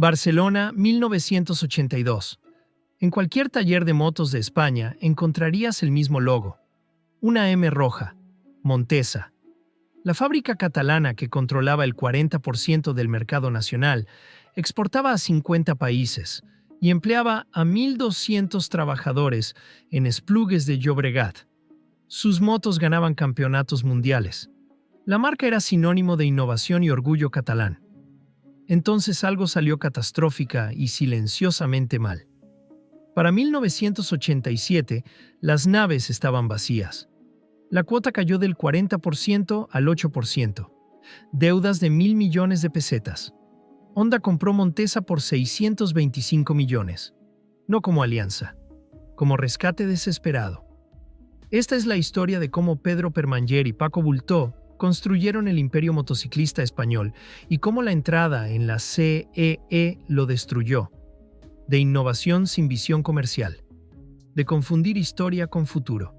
Barcelona, 1982. En cualquier taller de motos de España encontrarías el mismo logo. Una M roja, Montesa. La fábrica catalana que controlaba el 40% del mercado nacional exportaba a 50 países y empleaba a 1.200 trabajadores en Esplugues de Llobregat. Sus motos ganaban campeonatos mundiales. La marca era sinónimo de innovación y orgullo catalán. Entonces algo salió catastrófica y silenciosamente mal. Para 1987, las naves estaban vacías. La cuota cayó del 40% al 8%. Deudas de 1.000 millones de pesetas. Honda compró Montesa por 625 millones. No como alianza, como rescate desesperado. Esta es la historia de cómo Pedro Permanyer y Paco Bultó construyeron el imperio motociclista español y cómo la entrada en la CEE lo destruyó. De innovación sin visión comercial. De confundir historia con futuro.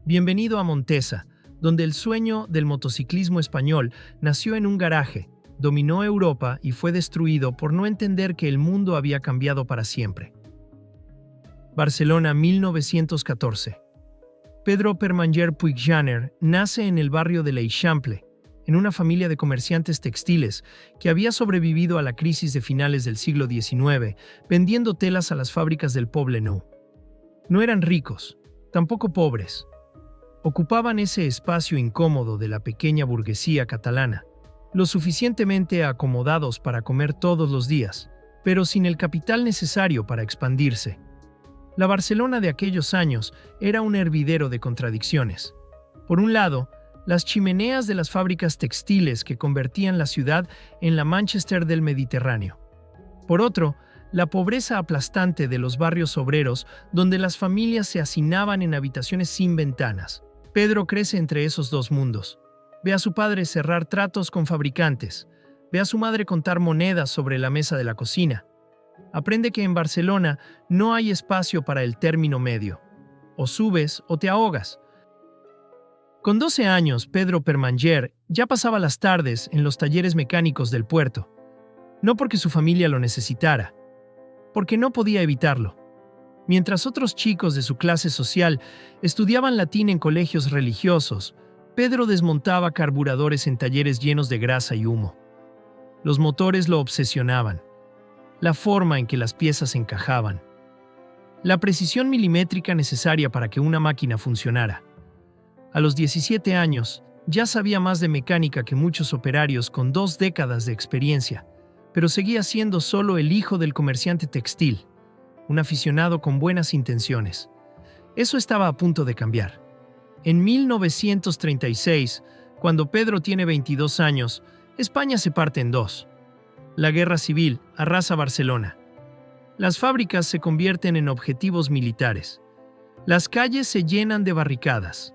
Bienvenido a Montesa, donde el sueño del motociclismo español nació en un garaje, dominó Europa y fue destruido por no entender que el mundo había cambiado para siempre. Barcelona, 1914. Pedro Permanyer Puigjaner nace en el barrio de l'Eixample, en una familia de comerciantes textiles que había sobrevivido a la crisis de finales del siglo XIX, vendiendo telas a las fábricas del Poble Nou. No eran ricos, tampoco pobres. Ocupaban ese espacio incómodo de la pequeña burguesía catalana, lo suficientemente acomodados para comer todos los días, pero sin el capital necesario para expandirse. La Barcelona de aquellos años era un hervidero de contradicciones. Por un lado, las chimeneas de las fábricas textiles que convertían la ciudad en la Manchester del Mediterráneo. Por otro, la pobreza aplastante de los barrios obreros donde las familias se hacinaban en habitaciones sin ventanas. Pedro crece entre esos dos mundos. Ve a su padre cerrar tratos con fabricantes. Ve a su madre contar monedas sobre la mesa de la cocina. Aprende que en Barcelona no hay espacio para el término medio. O subes o te ahogas. Con 12 años, Pedro Permanyer ya pasaba las tardes en los talleres mecánicos del puerto. No porque su familia lo necesitara, porque no podía evitarlo. Mientras otros chicos de su clase social estudiaban latín en colegios religiosos, Pedro desmontaba carburadores en talleres llenos de grasa y humo. Los motores lo obsesionaban. La forma en que las piezas encajaban. La precisión milimétrica necesaria para que una máquina funcionara. A los 17 años, ya sabía más de mecánica que muchos operarios con 2 décadas de experiencia, pero seguía siendo solo el hijo del comerciante textil, un aficionado con buenas intenciones. Eso estaba a punto de cambiar. En 1936, cuando Pedro tiene 22 años, España se parte en dos. La guerra civil arrasa Barcelona. Las fábricas se convierten en objetivos militares. Las calles se llenan de barricadas.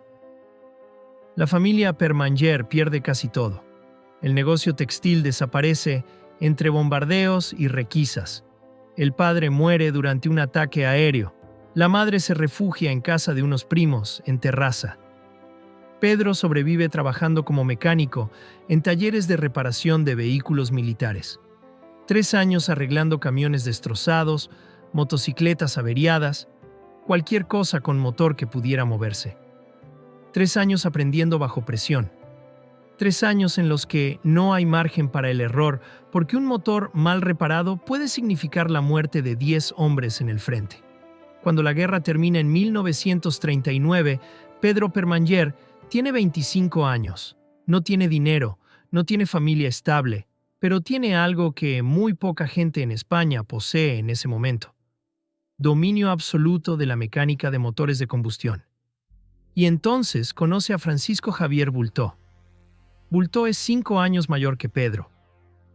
La familia Permanyer pierde casi todo. El negocio textil desaparece entre bombardeos y requisas. El padre muere durante un ataque aéreo. La madre se refugia en casa de unos primos, en Terrassa. Pedro sobrevive trabajando como mecánico en talleres de reparación de vehículos militares. 3 años arreglando camiones destrozados, motocicletas averiadas, cualquier cosa con motor que pudiera moverse. 3 años aprendiendo bajo presión. 3 años en los que no hay margen para el error, porque un motor mal reparado puede significar la muerte de 10 hombres en el frente. Cuando la guerra termina en 1939, Pedro Permanyer tiene 25 años. No tiene dinero, no tiene familia estable, pero tiene algo que muy poca gente en España posee en ese momento. Dominio absoluto de la mecánica de motores de combustión. Y entonces conoce a Francisco Javier Bultó. Bultó es 5 años mayor que Pedro.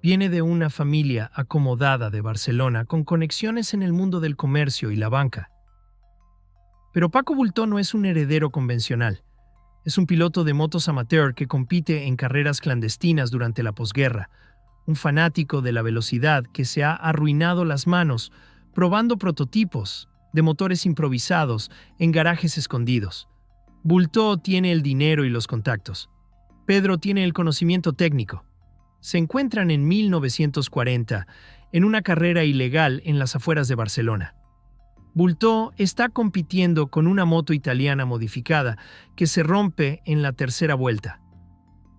Viene de una familia acomodada de Barcelona con conexiones en el mundo del comercio y la banca. Pero Paco Bultó no es un heredero convencional. Es un piloto de motos amateur que compite en carreras clandestinas durante la posguerra, un fanático de la velocidad que se ha arruinado las manos probando prototipos de motores improvisados en garajes escondidos. Bultó tiene el dinero y los contactos. Pedro tiene el conocimiento técnico. Se encuentran en 1940 en una carrera ilegal en las afueras de Barcelona. Bultó está compitiendo con una moto italiana modificada que se rompe en la tercera vuelta.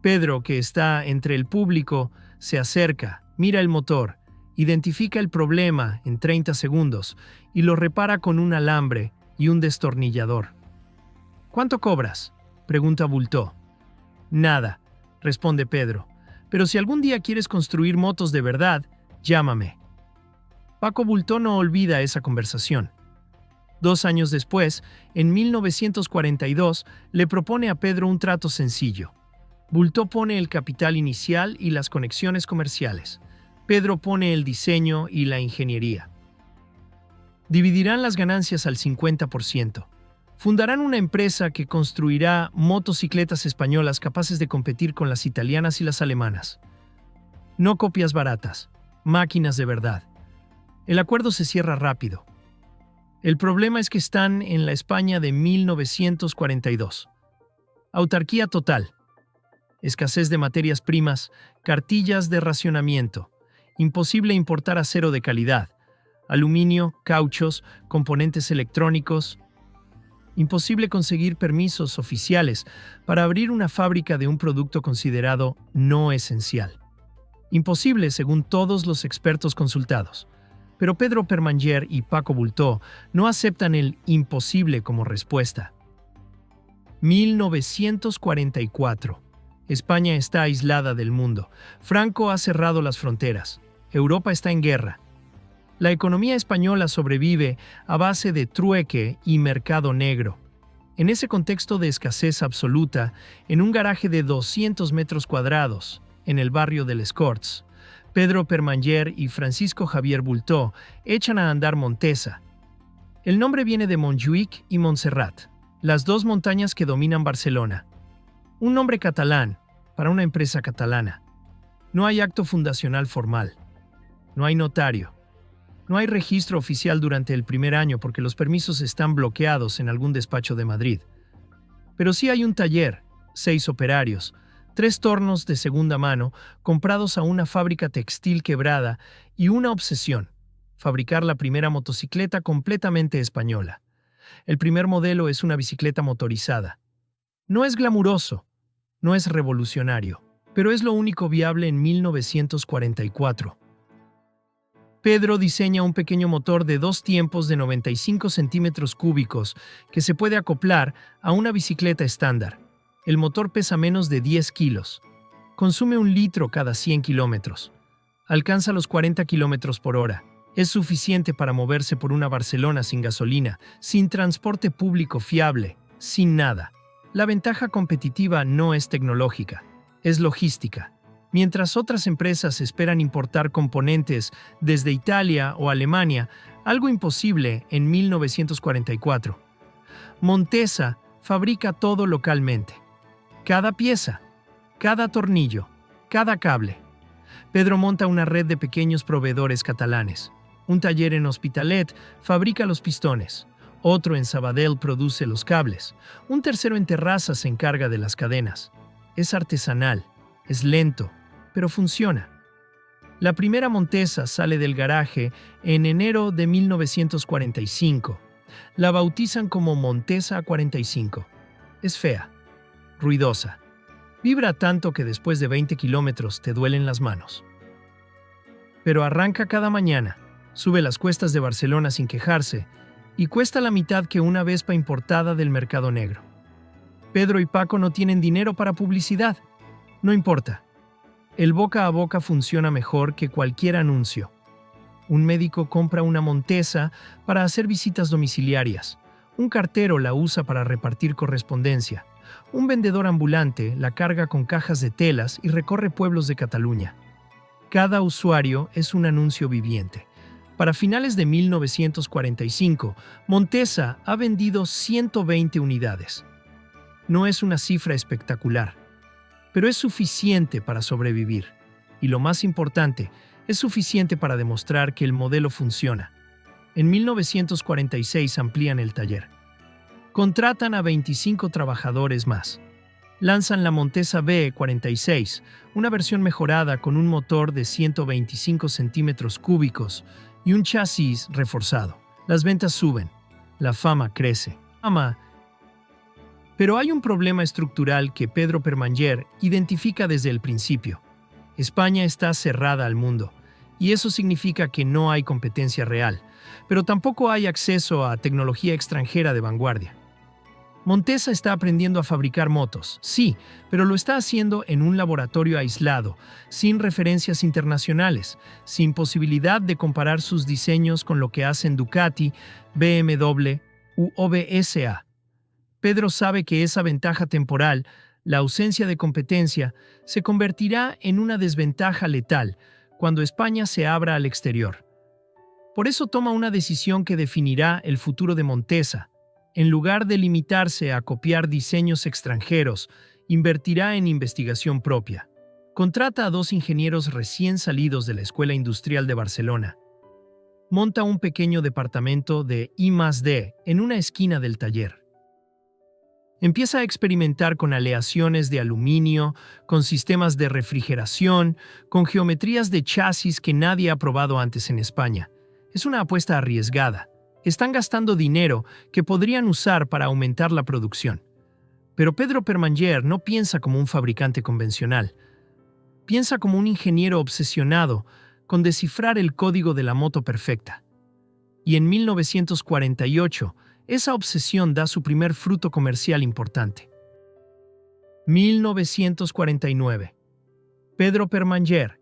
Pedro, que está entre el público, se acerca, mira el motor, identifica el problema en 30 segundos y lo repara con un alambre y un destornillador. ¿Cuánto cobras?, pregunta Bultó. Nada, responde Pedro, pero si algún día quieres construir motos de verdad, llámame. Paco Bultó no olvida esa conversación. 2 años después, en 1942, le propone a Pedro un trato sencillo. Bultó pone el capital inicial y las conexiones comerciales. Pedro pone el diseño y la ingeniería. Dividirán las ganancias al 50%. Fundarán una empresa que construirá motocicletas españolas capaces de competir con las italianas y las alemanas. No copias baratas, máquinas de verdad. El acuerdo se cierra rápido. El problema es que están en la España de 1942. Autarquía total. Escasez de materias primas, cartillas de racionamiento, imposible importar acero de calidad, aluminio, cauchos, componentes electrónicos. Imposible conseguir permisos oficiales para abrir una fábrica de un producto considerado no esencial. Imposible según todos los expertos consultados. Pero Pedro Permanyer y Paco Bultó no aceptan el imposible como respuesta. 1944. España está aislada del mundo. Franco ha cerrado las fronteras. Europa está en guerra. La economía española sobrevive a base de trueque y mercado negro. En ese contexto de escasez absoluta, en un garaje de 200 metros cuadrados, en el barrio de Les Corts, Pedro Permanyer y Francisco Javier Bultó echan a andar Montesa. El nombre viene de Montjuïc y Montserrat, las 2 montañas que dominan Barcelona. Un nombre catalán para una empresa catalana. No hay acto fundacional formal. No hay notario. No hay registro oficial durante el primer año porque los permisos están bloqueados en algún despacho de Madrid. Pero sí hay un taller, 6 operarios, 3 tornos de segunda mano comprados a una fábrica textil quebrada y una obsesión: fabricar la primera motocicleta completamente española. El primer modelo es una bicicleta motorizada. No es glamuroso, no es revolucionario, pero es lo único viable en 1944. Pedro diseña un pequeño motor de 2 tiempos de 95 centímetros cúbicos que se puede acoplar a una bicicleta estándar. El motor pesa menos de 10 kilos. Consume 1 litro cada 100 kilómetros. Alcanza los 40 kilómetros por hora. Es suficiente para moverse por una Barcelona sin gasolina, sin transporte público fiable, sin nada. La ventaja competitiva no es tecnológica, es logística. Mientras otras empresas esperan importar componentes desde Italia o Alemania, algo imposible en 1944. Montesa fabrica todo localmente. Cada pieza, cada tornillo, cada cable. Pedro monta una red de pequeños proveedores catalanes. Un taller en Hospitalet fabrica los pistones. Otro en Sabadell produce los cables. Un tercero en Terrassa se encarga de las cadenas. Es artesanal, es lento, pero funciona. La primera Montesa sale del garaje en enero de 1945. La bautizan como Montesa 45. Es fea, ruidosa. Vibra tanto que después de 20 kilómetros te duelen las manos. Pero arranca cada mañana, sube las cuestas de Barcelona sin quejarse y cuesta la mitad que una Vespa importada del mercado negro. Pedro y Paco no tienen dinero para publicidad. No importa. El boca a boca funciona mejor que cualquier anuncio. Un médico compra una Montesa para hacer visitas domiciliarias. Un cartero la usa para repartir correspondencia. Un vendedor ambulante la carga con cajas de telas y recorre pueblos de Cataluña. Cada usuario es un anuncio viviente. Para finales de 1945, Montesa ha vendido 120 unidades. No es una cifra espectacular, pero es suficiente para sobrevivir. Y lo más importante, es suficiente para demostrar que el modelo funciona. En 1946 amplían el taller. Contratan a 25 trabajadores más. lanzan la Montesa B46, una versión mejorada con un motor de 125 centímetros cúbicos y un chasis reforzado. Las ventas suben, la fama crece. Pero hay un problema estructural que Pedro Permanyer identifica desde el principio. España está cerrada al mundo, y eso significa que no hay competencia real, pero tampoco hay acceso a tecnología extranjera de vanguardia. Montesa está aprendiendo a fabricar motos, sí, pero lo está haciendo en un laboratorio aislado, sin referencias internacionales, sin posibilidad de comparar sus diseños con lo que hacen Ducati, BMW u OBSA. Pedro sabe que esa ventaja temporal, la ausencia de competencia, se convertirá en una desventaja letal cuando España se abra al exterior. Por eso toma una decisión que definirá el futuro de Montesa. En lugar de limitarse a copiar diseños extranjeros, invertirá en investigación propia. Contrata a 2 ingenieros recién salidos de la Escuela Industrial de Barcelona. Monta un pequeño departamento de I+D en una esquina del taller. Empieza a experimentar con aleaciones de aluminio, con sistemas de refrigeración, con geometrías de chasis que nadie ha probado antes en España. Es una apuesta arriesgada. Están gastando dinero que podrían usar para aumentar la producción. Pero Pedro Permanyer no piensa como un fabricante convencional. Piensa como un ingeniero obsesionado con descifrar el código de la moto perfecta. Y en 1948, esa obsesión da su primer fruto comercial importante. 1949. Pedro Permanyer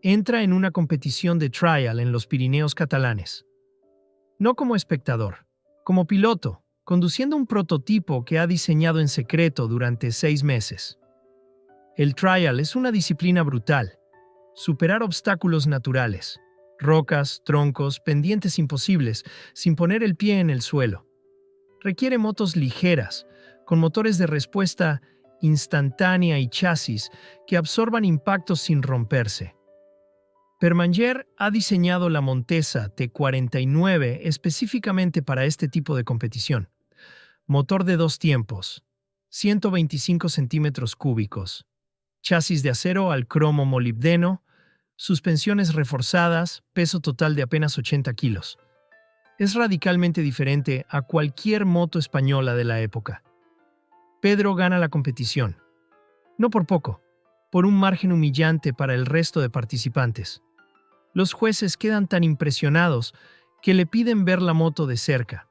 entra en una competición de trial en los Pirineos catalanes. No como espectador, como piloto, conduciendo un prototipo que ha diseñado en secreto durante 6 meses. El trial es una disciplina brutal. Superar obstáculos naturales, rocas, troncos, pendientes imposibles, sin poner el pie en el suelo. Requiere motos ligeras, con motores de respuesta instantánea y chasis que absorban impactos sin romperse. Permanyer ha diseñado la Montesa T49 específicamente para este tipo de competición. Motor de 2 tiempos, 125 centímetros cúbicos, chasis de acero al cromo molibdeno, suspensiones reforzadas, peso total de apenas 80 kilos. Es radicalmente diferente a cualquier moto española de la época. Pedro gana la competición. No por poco, por un margen humillante para el resto de participantes. Los jueces quedan tan impresionados que le piden ver la moto de cerca.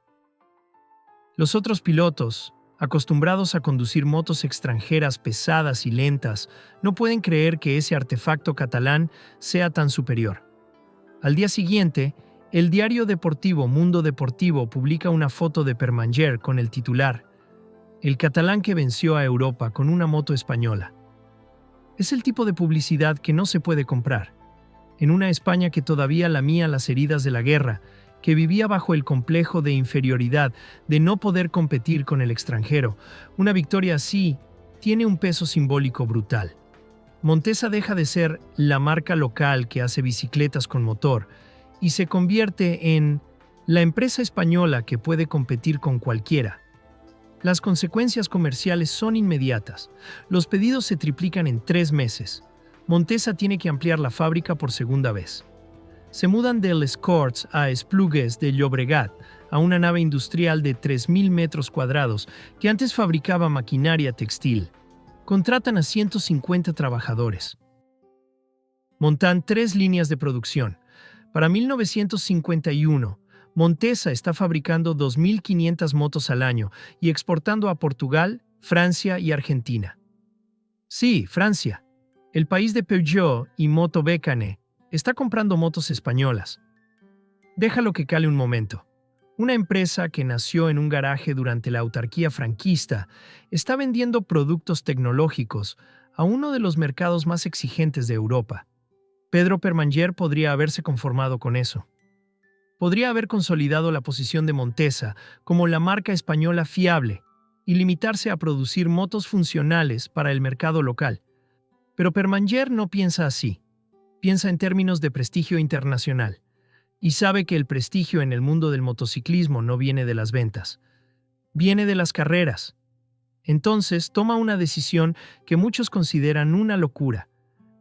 Los otros pilotos, acostumbrados a conducir motos extranjeras pesadas y lentas, no pueden creer que ese artefacto catalán sea tan superior. Al día siguiente, el diario deportivo Mundo Deportivo publica una foto de Permanyer con el titular «El catalán que venció a Europa con una moto española». Es el tipo de publicidad que no se puede comprar. En una España que todavía lamía las heridas de la guerra, que vivía bajo el complejo de inferioridad de no poder competir con el extranjero, una victoria así tiene un peso simbólico brutal. Montesa deja de ser la marca local que hace bicicletas con motor y se convierte en la empresa española que puede competir con cualquiera. Las consecuencias comerciales son inmediatas. Los pedidos se triplican en 3 meses. Montesa tiene que ampliar la fábrica por segunda vez. Se mudan de Les Corts a Esplugues de Llobregat, a una nave industrial de 3.000 metros cuadrados que antes fabricaba maquinaria textil. Contratan a 150 trabajadores. Montan 3 líneas de producción. Para 1951, Montesa está fabricando 2.500 motos al año y exportando a Portugal, Francia y Argentina. Sí, Francia. El país de Peugeot y Moto Bécane está comprando motos españolas. Déjalo que cale un momento. Una empresa que nació en un garaje durante la autarquía franquista está vendiendo productos tecnológicos a uno de los mercados más exigentes de Europa. Pedro Permanyer podría haberse conformado con eso. Podría haber consolidado la posición de Montesa como la marca española fiable y limitarse a producir motos funcionales para el mercado local. Pero Permanyer no piensa así. Piensa en términos de prestigio internacional. Y sabe que el prestigio en el mundo del motociclismo no viene de las ventas. Viene de las carreras. Entonces toma una decisión que muchos consideran una locura.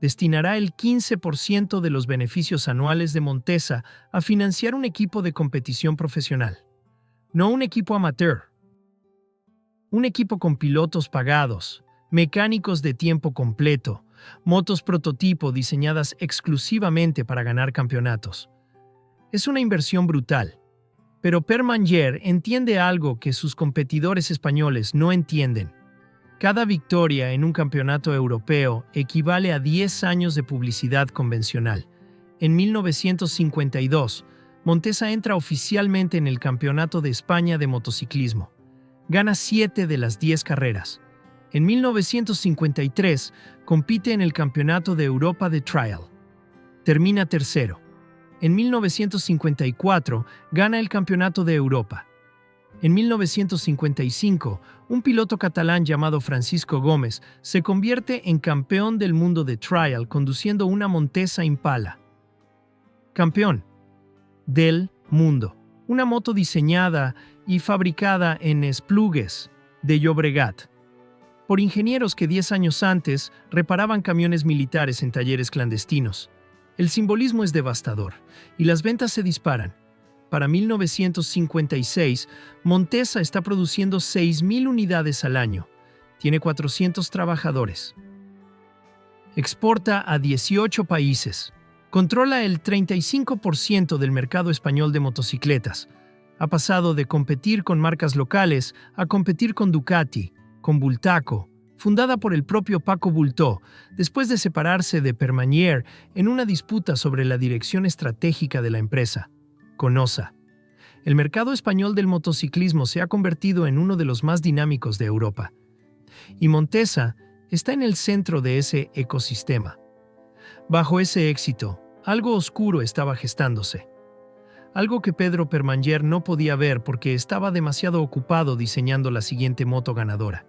Destinará el 15% de los beneficios anuales de Montesa a financiar un equipo de competición profesional. No un equipo amateur. Un equipo con pilotos pagados, mecánicos de tiempo completo, motos prototipo diseñadas exclusivamente para ganar campeonatos. Es una inversión brutal. Pero Permanyer entiende algo que sus competidores españoles no entienden. Cada victoria en un campeonato europeo equivale a 10 años de publicidad convencional. En 1952, Montesa entra oficialmente en el Campeonato de España de motociclismo. Gana 7 de las 10 carreras. En 1953, compite en el Campeonato de Europa de Trial. Termina tercero. En 1954, gana el Campeonato de Europa. En 1955, un piloto catalán llamado Francisco Gómez se convierte en campeón del mundo de trial conduciendo una Montesa Impala. Campeón del mundo. Una moto diseñada y fabricada en Esplugues de Llobregat por ingenieros que 10 años antes reparaban camiones militares en talleres clandestinos. El simbolismo es devastador y las ventas se disparan. Para 1956, Montesa está produciendo 6.000 unidades al año. Tiene 400 trabajadores. Exporta a 18 países. Controla el 35% del mercado español de motocicletas. Ha pasado de competir con marcas locales a competir con Ducati, con Bultaco, fundada por el propio Paco Bultó, después de separarse de Permanyer en una disputa sobre la dirección estratégica de la empresa. Conosa. El mercado español del motociclismo se ha convertido en uno de los más dinámicos de Europa. Y Montesa está en el centro de ese ecosistema. Bajo ese éxito, algo oscuro estaba gestándose. Algo que Pedro Permanyer no podía ver porque estaba demasiado ocupado diseñando la siguiente moto ganadora.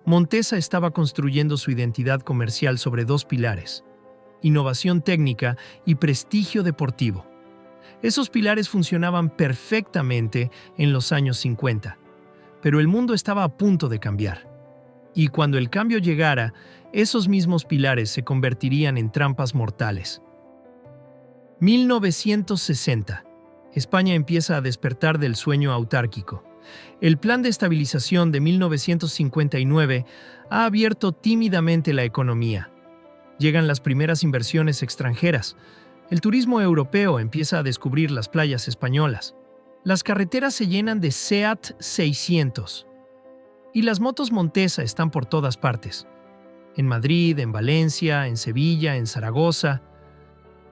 Montesa estaba construyendo su identidad comercial sobre dos pilares: innovación técnica y prestigio deportivo. Esos pilares funcionaban perfectamente en los años 50, pero el mundo estaba a punto de cambiar. Y cuando el cambio llegara, esos mismos pilares se convertirían en trampas mortales. 1960. España empieza a despertar del sueño autárquico. El Plan de Estabilización de 1959 ha abierto tímidamente la economía. Llegan las primeras inversiones extranjeras. El turismo europeo empieza a descubrir las playas españolas. Las carreteras se llenan de SEAT 600. Y las motos Montesa están por todas partes. En Madrid, en Valencia, en Sevilla, en Zaragoza.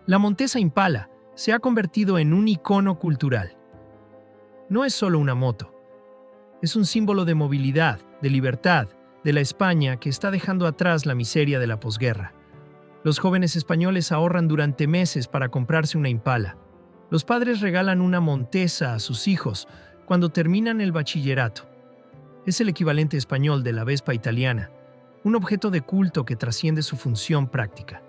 La Montesa Impala se ha convertido en un icono cultural. No es solo una moto. Es un símbolo de movilidad, de libertad, de la España que está dejando atrás la miseria de la posguerra. Los jóvenes españoles ahorran durante meses para comprarse una Impala. Los padres regalan una Montesa a sus hijos cuando terminan el bachillerato. Es el equivalente español de la Vespa italiana, un objeto de culto que trasciende su función práctica.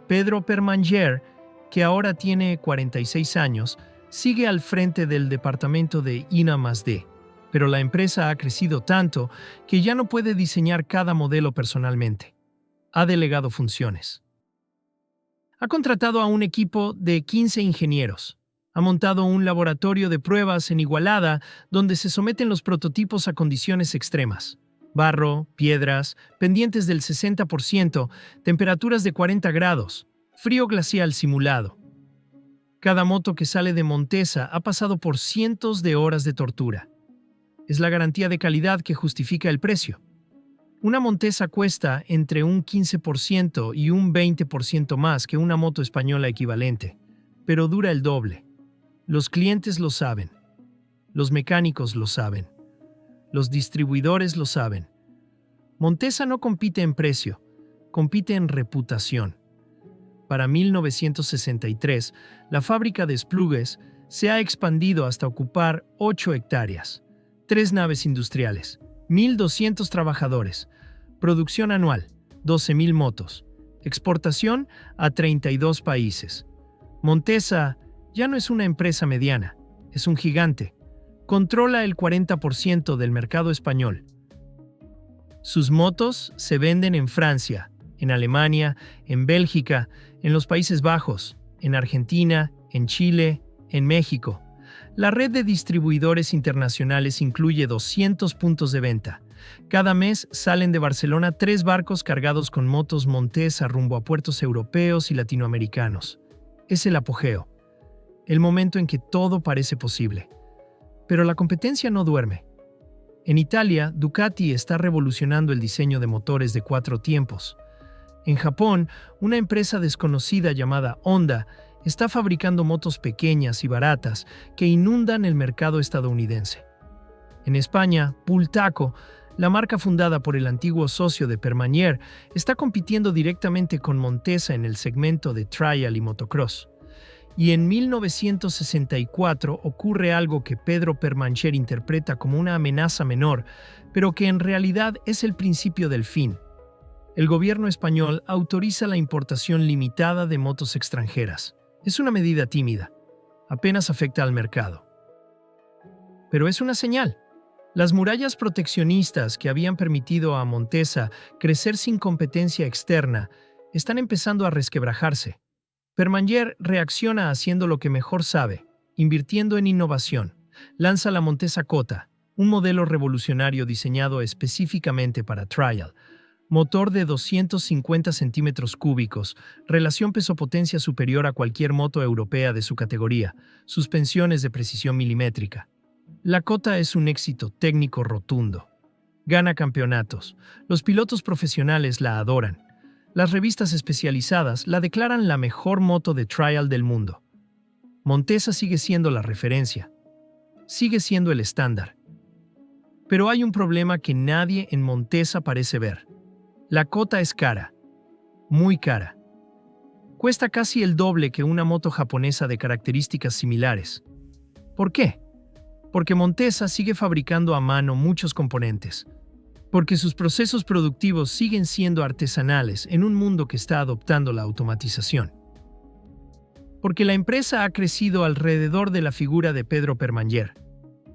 Pedro Permanyer, que ahora tiene 46 años, sigue al frente del departamento de I+D, pero la empresa ha crecido tanto que ya no puede diseñar cada modelo personalmente. Ha delegado funciones. Ha contratado a un equipo de 15 ingenieros. Ha montado un laboratorio de pruebas en Igualada donde se someten los prototipos a condiciones extremas. Barro, piedras, pendientes del 60%, temperaturas de 40 grados, frío glacial simulado. Cada moto que sale de Montesa ha pasado por cientos de horas de tortura. Es la garantía de calidad que justifica el precio. Una Montesa cuesta entre un 15% y un 20% más que una moto española equivalente, pero dura el doble. Los clientes lo saben. Los mecánicos lo saben. Los distribuidores lo saben. Montesa no compite en precio, compite en reputación. Para 1963, la fábrica de Esplugues se ha expandido hasta ocupar 8 hectáreas, 3 naves industriales, 1.200 trabajadores, producción anual, 12.000 motos, exportación a 32 países. Montesa ya no es una empresa mediana, es un gigante. Controla el 40% del mercado español. Sus motos se venden en Francia, en Alemania, en Bélgica, en los Países Bajos, en Argentina, en Chile, en México. La red de distribuidores internacionales incluye 200 puntos de venta. Cada mes salen de Barcelona 3 barcos cargados con motos Montesa rumbo a puertos europeos y latinoamericanos. Es el apogeo, el momento en que todo parece posible. Pero la competencia no duerme. En Italia, Ducati está revolucionando el diseño de motores de 4 tiempos. En Japón, una empresa desconocida llamada Honda está fabricando motos pequeñas y baratas que inundan el mercado estadounidense. En España, Bultaco, la marca fundada por el antiguo socio de Permanyer, está compitiendo directamente con Montesa en el segmento de trial y motocross. Y en 1964 ocurre algo que Pedro Permanyer interpreta como una amenaza menor, pero que en realidad es el principio del fin. El gobierno español autoriza la importación limitada de motos extranjeras. Es una medida tímida, apenas afecta al mercado. Pero es una señal. Las murallas proteccionistas que habían permitido a Montesa crecer sin competencia externa están empezando a resquebrajarse. Permanyer reacciona haciendo lo que mejor sabe, invirtiendo en innovación. Lanza la Montesa Cota, un modelo revolucionario diseñado específicamente para trial. Motor de 250 centímetros cúbicos, relación peso-potencia superior a cualquier moto europea de su categoría, suspensiones de precisión milimétrica. La Cota es un éxito técnico rotundo. Gana campeonatos. Los pilotos profesionales la adoran. Las revistas especializadas la declaran la mejor moto de trial del mundo. Montesa sigue siendo la referencia. Sigue siendo el estándar. Pero hay un problema que nadie en Montesa parece ver. La Cota es cara. Muy cara. Cuesta casi el doble que una moto japonesa de características similares. ¿Por qué? Porque Montesa sigue fabricando a mano muchos componentes. Porque sus procesos productivos siguen siendo artesanales en un mundo que está adoptando la automatización. Porque la empresa ha crecido alrededor de la figura de Pedro Permanyer,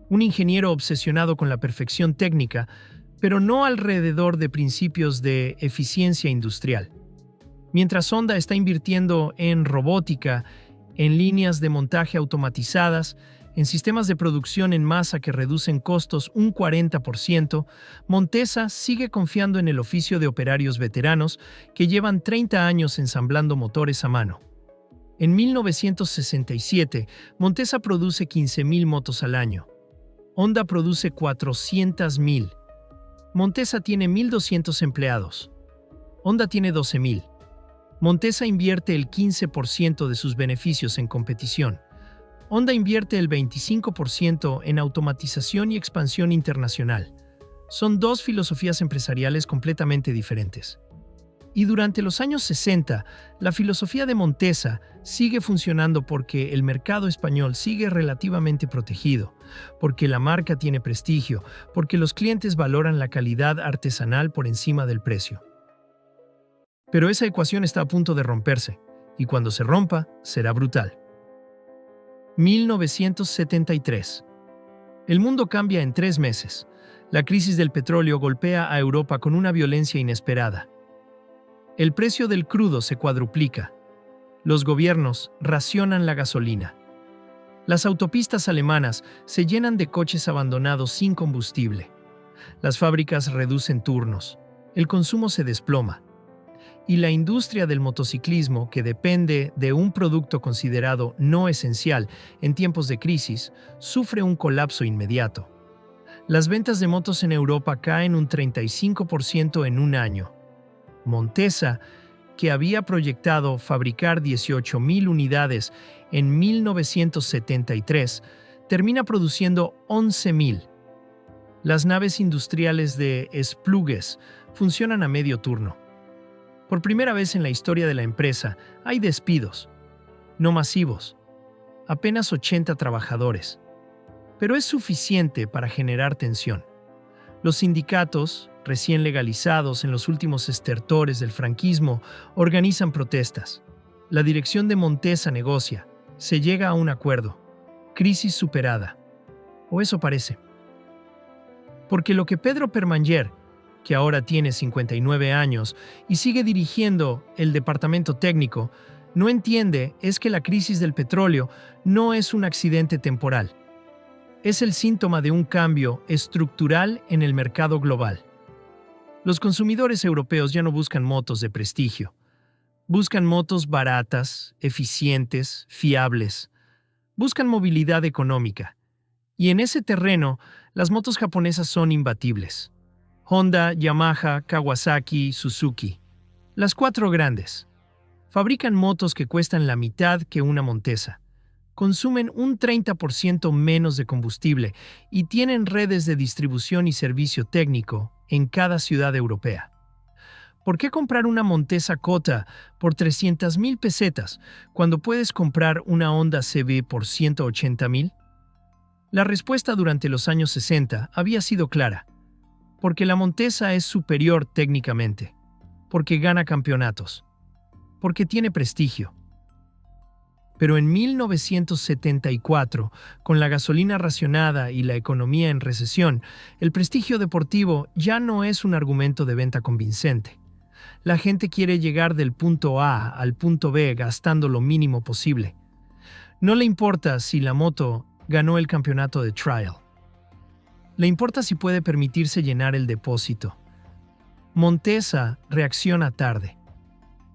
un ingeniero obsesionado con la perfección técnica, pero no alrededor de principios de eficiencia industrial. Mientras Honda está invirtiendo en robótica, en líneas de montaje automatizadas, en sistemas de producción en masa que reducen costos un 40%, Montesa sigue confiando en el oficio de operarios veteranos que llevan 30 años ensamblando motores a mano. En 1967, Montesa produce 15.000 motos al año. Honda produce 400.000. Montesa tiene 1.200 empleados. Honda tiene 12.000. Montesa invierte el 15% de sus beneficios en competición. Honda invierte el 25% en automatización y expansión internacional. Son 2 filosofías empresariales completamente diferentes. Y durante los años 60, la filosofía de Montesa sigue funcionando porque el mercado español sigue relativamente protegido, porque la marca tiene prestigio, porque los clientes valoran la calidad artesanal por encima del precio. Pero esa ecuación está a punto de romperse, y cuando se rompa, será brutal. 1973. El mundo cambia en 3 meses. La crisis del petróleo golpea a Europa con una violencia inesperada. El precio del crudo se cuadruplica. Los gobiernos racionan la gasolina. Las autopistas alemanas se llenan de coches abandonados sin combustible. Las fábricas reducen turnos. El consumo se desploma. Y la industria del motociclismo, que depende de un producto considerado no esencial en tiempos de crisis, sufre un colapso inmediato. Las ventas de motos en Europa caen un 35% en un año. Montesa, que había proyectado fabricar 18.000 unidades en 1973, termina produciendo 11.000. Las naves industriales de Splugues funcionan a medio turno. Por primera vez en la historia de la empresa, hay despidos, no masivos, apenas 80 trabajadores. Pero es suficiente para generar tensión. Los sindicatos, recién legalizados en los últimos estertores del franquismo, organizan protestas. La dirección de Montesa negocia, se llega a un acuerdo. Crisis superada. O eso parece. Porque lo que Pedro Permanyer que ahora tiene 59 años y sigue dirigiendo el departamento técnico, no entiende es que la crisis del petróleo no es un accidente temporal. Es el síntoma de un cambio estructural en el mercado global. Los consumidores europeos ya no buscan motos de prestigio. Buscan motos baratas, eficientes, fiables. Buscan movilidad económica. Y en ese terreno, las motos japonesas son imbatibles. Honda, Yamaha, Kawasaki, Suzuki. Las 4 grandes. Fabrican motos que cuestan la mitad que una Montesa. Consumen un 30% menos de combustible y tienen redes de distribución y servicio técnico en cada ciudad europea. ¿Por qué comprar una Montesa Kota por 300,000 pesetas cuando puedes comprar una Honda CB por 180,000? La respuesta durante los años 60 había sido clara. Porque la Montesa es superior técnicamente. Porque gana campeonatos. Porque tiene prestigio. Pero en 1974, con la gasolina racionada y la economía en recesión, el prestigio deportivo ya no es un argumento de venta convincente. La gente quiere llegar del punto A al punto B gastando lo mínimo posible. No le importa si la moto ganó el campeonato de trial. Le importa si puede permitirse llenar el depósito. Montesa reacciona tarde.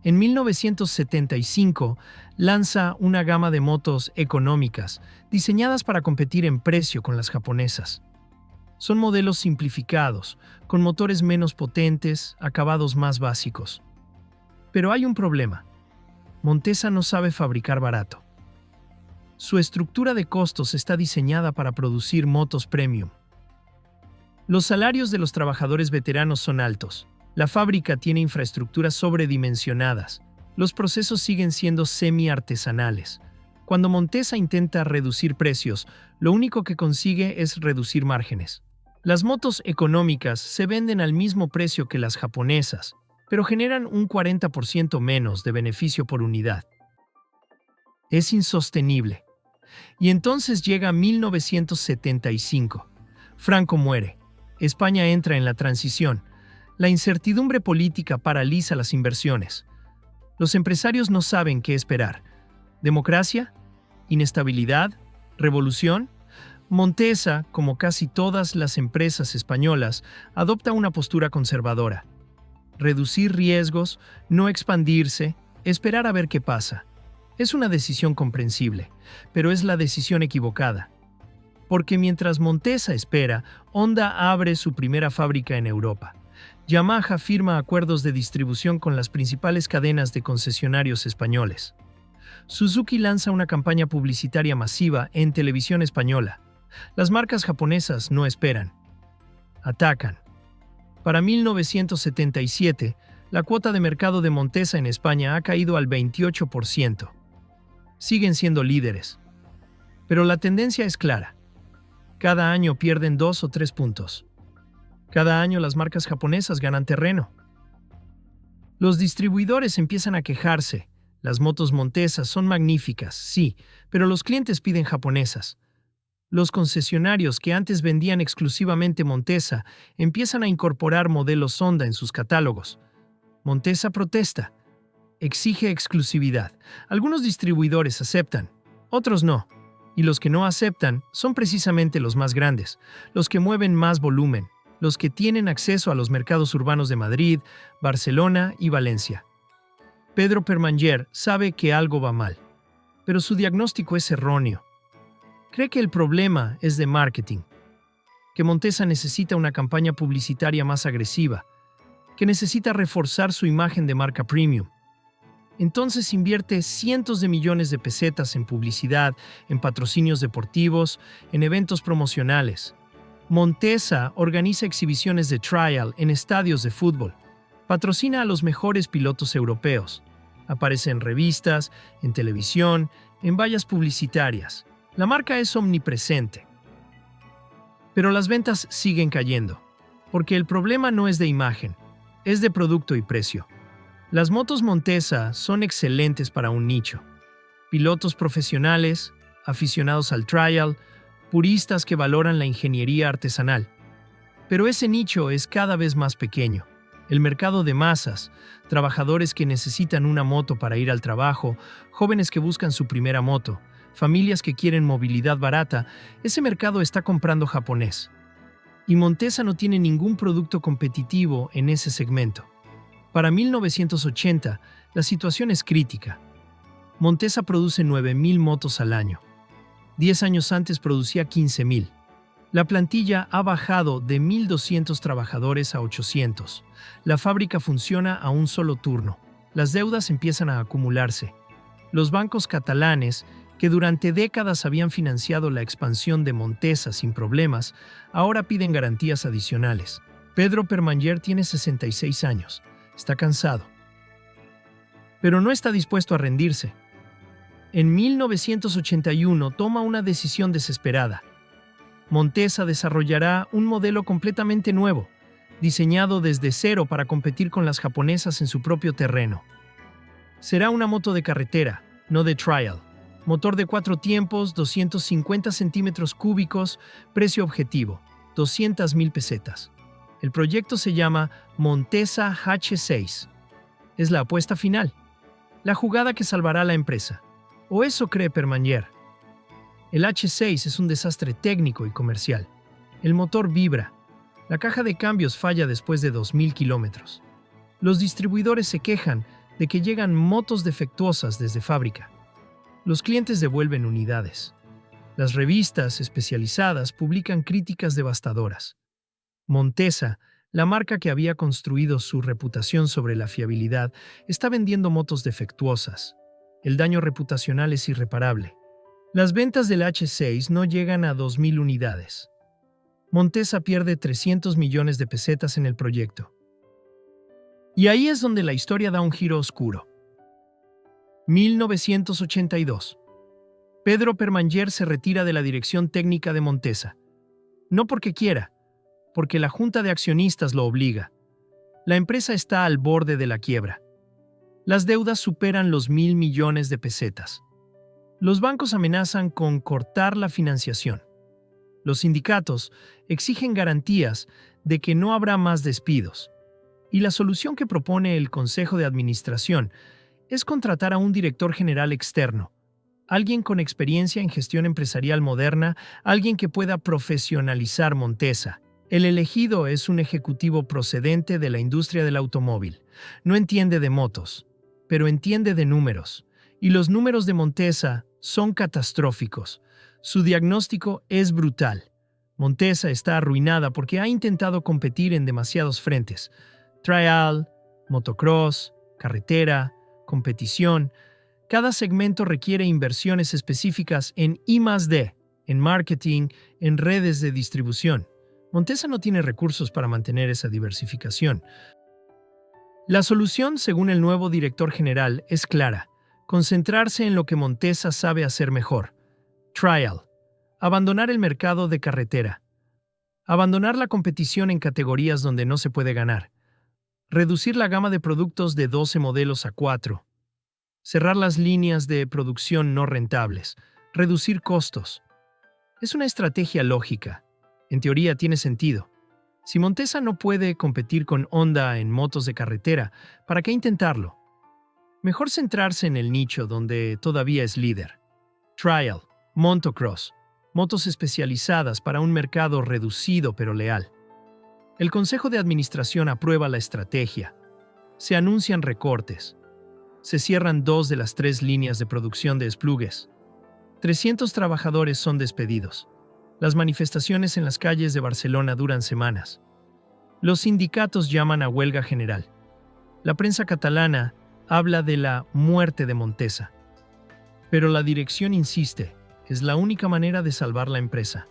En 1975 lanza una gama de motos económicas diseñadas para competir en precio con las japonesas. Son modelos simplificados, con motores menos potentes, acabados más básicos. Pero hay un problema. Montesa no sabe fabricar barato. Su estructura de costos está diseñada para producir motos premium. Los salarios de los trabajadores veteranos son altos. La fábrica tiene infraestructuras sobredimensionadas. Los procesos siguen siendo semi-artesanales. Cuando Montesa intenta reducir precios, lo único que consigue es reducir márgenes. Las motos económicas se venden al mismo precio que las japonesas, pero generan un 40% menos de beneficio por unidad. Es insostenible. Y entonces llega 1975. Franco muere. España entra en la transición. La incertidumbre política paraliza las inversiones. Los empresarios no saben qué esperar. ¿Democracia? ¿Inestabilidad? ¿Revolución? Montesa, como casi todas las empresas españolas, adopta una postura conservadora. Reducir riesgos, no expandirse, esperar a ver qué pasa. Es una decisión comprensible, pero es la decisión equivocada. Porque mientras Montesa espera, Honda abre su primera fábrica en Europa. Yamaha firma acuerdos de distribución con las principales cadenas de concesionarios españoles. Suzuki lanza una campaña publicitaria masiva en televisión española. Las marcas japonesas no esperan. Atacan. Para 1977, la cuota de mercado de Montesa en España ha caído al 28%. Siguen siendo líderes. Pero la tendencia es clara. Cada año pierden 2 o 3 puntos. Cada año las marcas japonesas ganan terreno. Los distribuidores empiezan a quejarse. Las motos Montesa son magníficas, sí, pero los clientes piden japonesas. Los concesionarios que antes vendían exclusivamente Montesa empiezan a incorporar modelos Honda en sus catálogos. Montesa protesta. Exige exclusividad. Algunos distribuidores aceptan, otros no. Y los que no aceptan son precisamente los más grandes, los que mueven más volumen, los que tienen acceso a los mercados urbanos de Madrid, Barcelona y Valencia. Pedro Permanger sabe que algo va mal, pero su diagnóstico es erróneo. Cree que el problema es de marketing, que Montesa necesita una campaña publicitaria más agresiva, que necesita reforzar su imagen de marca premium. Entonces invierte cientos de millones de pesetas en publicidad, en patrocinios deportivos, en eventos promocionales. Montesa organiza exhibiciones de trial en estadios de fútbol. Patrocina a los mejores pilotos europeos. Aparece en revistas, en televisión, en vallas publicitarias. La marca es omnipresente. Pero las ventas siguen cayendo, porque el problema no es de imagen, es de producto y precio. Las motos Montesa son excelentes para un nicho. Pilotos profesionales, aficionados al trial, puristas que valoran la ingeniería artesanal. Pero ese nicho es cada vez más pequeño. El mercado de masas, trabajadores que necesitan una moto para ir al trabajo, jóvenes que buscan su primera moto, familias que quieren movilidad barata, ese mercado está comprando japonés. Y Montesa no tiene ningún producto competitivo en ese segmento. Para 1980, la situación es crítica. Montesa produce 9.000 motos al año. 10 años antes producía 15.000. La plantilla ha bajado de 1.200 trabajadores a 800. La fábrica funciona a un solo turno. Las deudas empiezan a acumularse. Los bancos catalanes, que durante décadas habían financiado la expansión de Montesa sin problemas, ahora piden garantías adicionales. Pedro Permanyer tiene 66 años. Está cansado. Pero no está dispuesto a rendirse. En 1981 toma una decisión desesperada. Montesa desarrollará un modelo completamente nuevo, diseñado desde cero para competir con las japonesas en su propio terreno. Será una moto de carretera, no de trial. Motor de 4 tiempos, 250 centímetros cúbicos, precio objetivo, 200.000 pesetas. El proyecto se llama Montesa H6. Es la apuesta final, la jugada que salvará a la empresa. O eso cree Permanyer. El H6 es un desastre técnico y comercial. El motor vibra. La caja de cambios falla después de 2.000 kilómetros. Los distribuidores se quejan de que llegan motos defectuosas desde fábrica. Los clientes devuelven unidades. Las revistas especializadas publican críticas devastadoras. Montesa, la marca que había construido su reputación sobre la fiabilidad, está vendiendo motos defectuosas. El daño reputacional es irreparable. Las ventas del H6 no llegan a 2.000 unidades. Montesa pierde 300 millones de pesetas en el proyecto. Y ahí es donde la historia da un giro oscuro. 1982. Pedro Permanyer se retira de la dirección técnica de Montesa. No porque quiera, porque la junta de accionistas lo obliga. La empresa está al borde de la quiebra. Las deudas superan los 1.000 millones de pesetas. Los bancos amenazan con cortar la financiación. Los sindicatos exigen garantías de que no habrá más despidos. Y la solución que propone el Consejo de Administración es contratar a un director general externo, alguien con experiencia en gestión empresarial moderna, alguien que pueda profesionalizar Montesa. El elegido es un ejecutivo procedente de la industria del automóvil. No entiende de motos, pero entiende de números. Y los números de Montesa son catastróficos. Su diagnóstico es brutal. Montesa está arruinada porque ha intentado competir en demasiados frentes. Trial, motocross, carretera, competición. Cada segmento requiere inversiones específicas en I+D, en marketing, en redes de distribución. Montesa no tiene recursos para mantener esa diversificación. La solución, según el nuevo director general, es clara. Concentrarse en lo que Montesa sabe hacer mejor. Trial. Abandonar el mercado de carretera. Abandonar la competición en categorías donde no se puede ganar. Reducir la gama de productos de 12 modelos a 4. Cerrar las líneas de producción no rentables. Reducir costos. Es una estrategia lógica. En teoría tiene sentido. Si Montesa no puede competir con Honda en motos de carretera, ¿para qué intentarlo? Mejor centrarse en el nicho donde todavía es líder. Trial, motocross, motos especializadas para un mercado reducido pero leal. El Consejo de Administración aprueba la estrategia. Se anuncian recortes. Se cierran 2 de las 3 líneas de producción de desplugues. 300 trabajadores son despedidos. Las manifestaciones en las calles de Barcelona duran semanas. Los sindicatos llaman a huelga general. La prensa catalana habla de la muerte de Montesa. Pero la dirección insiste, es la única manera de salvar la empresa.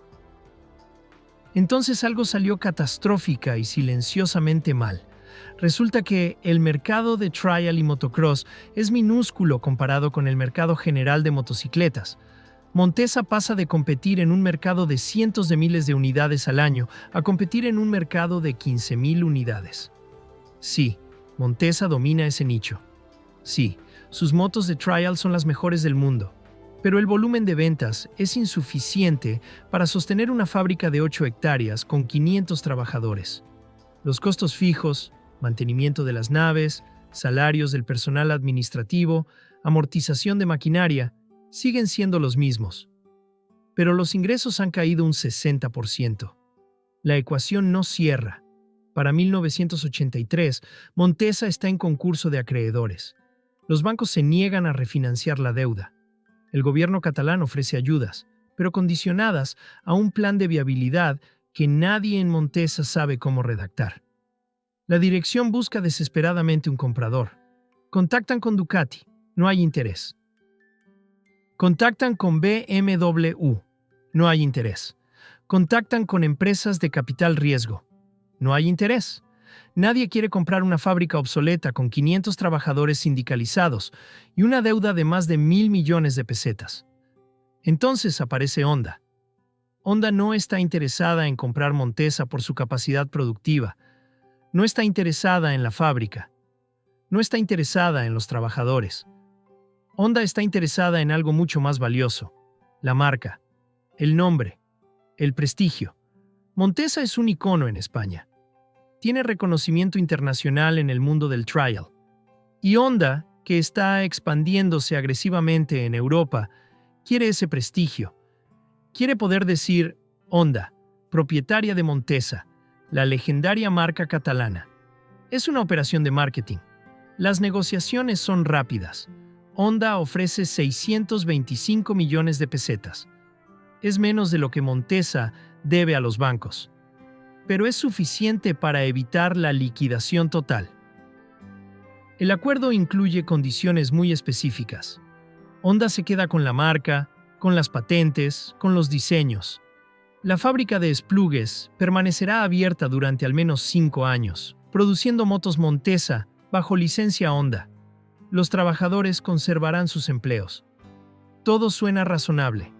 Entonces algo salió catastrófica y silenciosamente mal. Resulta que el mercado de trial y motocross es minúsculo comparado con el mercado general de motocicletas. Montesa pasa de competir en un mercado de cientos de miles de unidades al año a competir en un mercado de 15.000 unidades. Sí, Montesa domina ese nicho. Sí, sus motos de trial son las mejores del mundo. pero el volumen de ventas es insuficiente para sostener una fábrica de 8 hectáreas con 500 trabajadores. Los costos fijos, mantenimiento de las naves, salarios del personal administrativo, amortización de maquinaria, siguen siendo los mismos. Pero los ingresos han caído un 60%. La ecuación no cierra. Para 1983, Montesa está en concurso de acreedores. Los bancos se niegan a refinanciar la deuda. El gobierno catalán ofrece ayudas, pero condicionadas a un plan de viabilidad que nadie en Montesa sabe cómo redactar. La dirección busca desesperadamente un comprador. Contactan con Ducati, no hay interés. Contactan con BMW, no hay interés. Contactan con empresas de capital riesgo, no hay interés. Nadie quiere comprar una fábrica obsoleta con 500 trabajadores sindicalizados y una deuda de más de 1.000 millones de pesetas. Entonces aparece Honda. Honda no está interesada en comprar Montesa por su capacidad productiva. No está interesada en la fábrica. No está interesada en los trabajadores. Honda está interesada en algo mucho más valioso: la marca, el nombre, el prestigio. Montesa es un icono en España. Tiene reconocimiento internacional en el mundo del trial. Y Honda, que está expandiéndose agresivamente en Europa, quiere ese prestigio. Quiere poder decir: Honda, propietaria de Montesa, la legendaria marca catalana. Es una operación de marketing. Las negociaciones son rápidas. Honda ofrece 625 millones de pesetas. Es menos de lo que Montesa debe a los bancos, pero es suficiente para evitar la liquidación total. El acuerdo incluye condiciones muy específicas. Honda se queda con la marca, con las patentes, con los diseños. La fábrica de Esplugues permanecerá abierta durante al menos 5 años, produciendo motos Montesa bajo licencia Honda. Los trabajadores conservarán sus empleos. Todo suena razonable.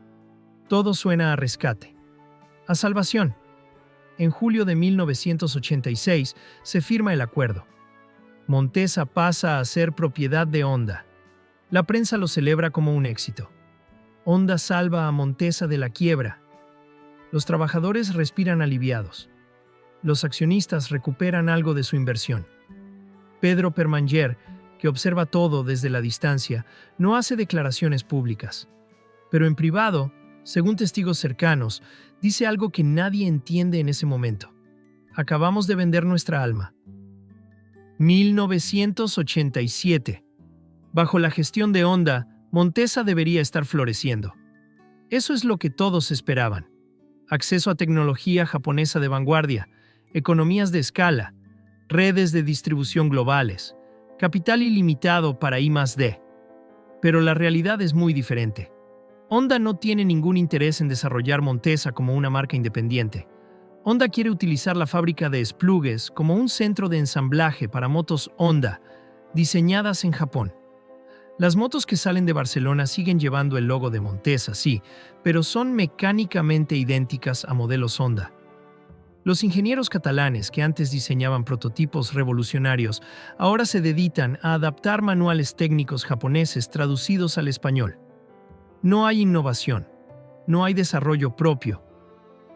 Todo suena a rescate. A salvación. En julio de 1986 se firma el acuerdo. Montesa pasa a ser propiedad de Honda. La prensa lo celebra como un éxito. Honda salva a Montesa de la quiebra. Los trabajadores respiran aliviados. Los accionistas recuperan algo de su inversión. Pedro Permanger, que observa todo desde la distancia, no hace declaraciones públicas. Pero en privado, según testigos cercanos, dice algo que nadie entiende en ese momento. Acabamos de vender nuestra alma. 1987. Bajo la gestión de Honda, Montesa debería estar floreciendo. Eso es lo que todos esperaban. Acceso a tecnología japonesa de vanguardia, economías de escala, redes de distribución globales, capital ilimitado para I+D. Pero la realidad es muy diferente. Honda no tiene ningún interés en desarrollar Montesa como una marca independiente. Honda quiere utilizar la fábrica de Esplugues como un centro de ensamblaje para motos Honda, diseñadas en Japón. Las motos que salen de Barcelona siguen llevando el logo de Montesa, sí, pero son mecánicamente idénticas a modelos Honda. Los ingenieros catalanes que antes diseñaban prototipos revolucionarios ahora se dedican a adaptar manuales técnicos japoneses traducidos al español. No hay innovación, no hay desarrollo propio,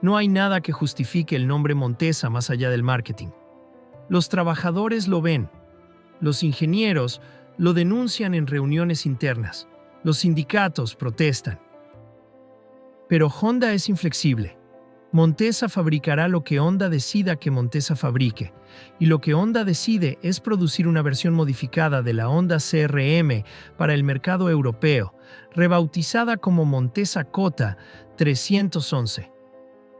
no hay nada que justifique el nombre Montesa más allá del marketing. Los trabajadores lo ven, los ingenieros lo denuncian en reuniones internas, los sindicatos protestan. Pero Honda es inflexible. Montesa fabricará lo que Honda decida que Montesa fabrique, y lo que Honda decide es producir una versión modificada de la Honda CRM para el mercado europeo, rebautizada como Montesa Kota 311.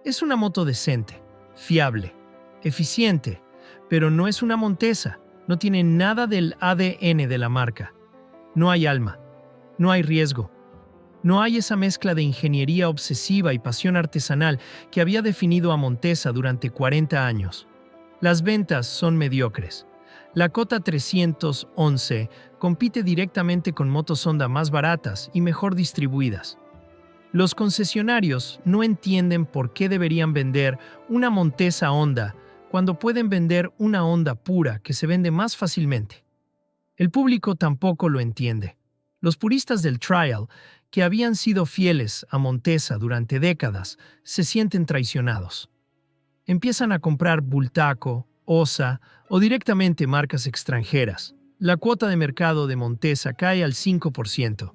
Es una moto decente, fiable, eficiente, pero no es una Montesa, no tiene nada del ADN de la marca. No hay alma, no hay riesgo. No hay esa mezcla de ingeniería obsesiva y pasión artesanal que había definido a Montesa durante 40 años. Las ventas son mediocres. La Kota 311 compite directamente con motos Honda más baratas y mejor distribuidas. Los concesionarios no entienden por qué deberían vender una Montesa Honda cuando pueden vender una Honda pura que se vende más fácilmente. El público tampoco lo entiende. Los puristas del trial que habían sido fieles a Montesa durante décadas se sienten traicionados. Empiezan a comprar Bultaco, OSA o directamente marcas extranjeras. La cuota de mercado de Montesa cae al 5%,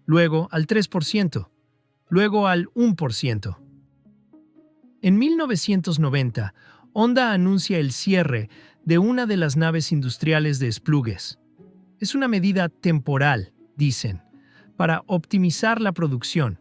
luego al 3%, luego al 1%. En 1990, Honda anuncia el cierre de una de las naves industriales de Esplugues. Es una medida temporal, dicen, para optimizar la producción.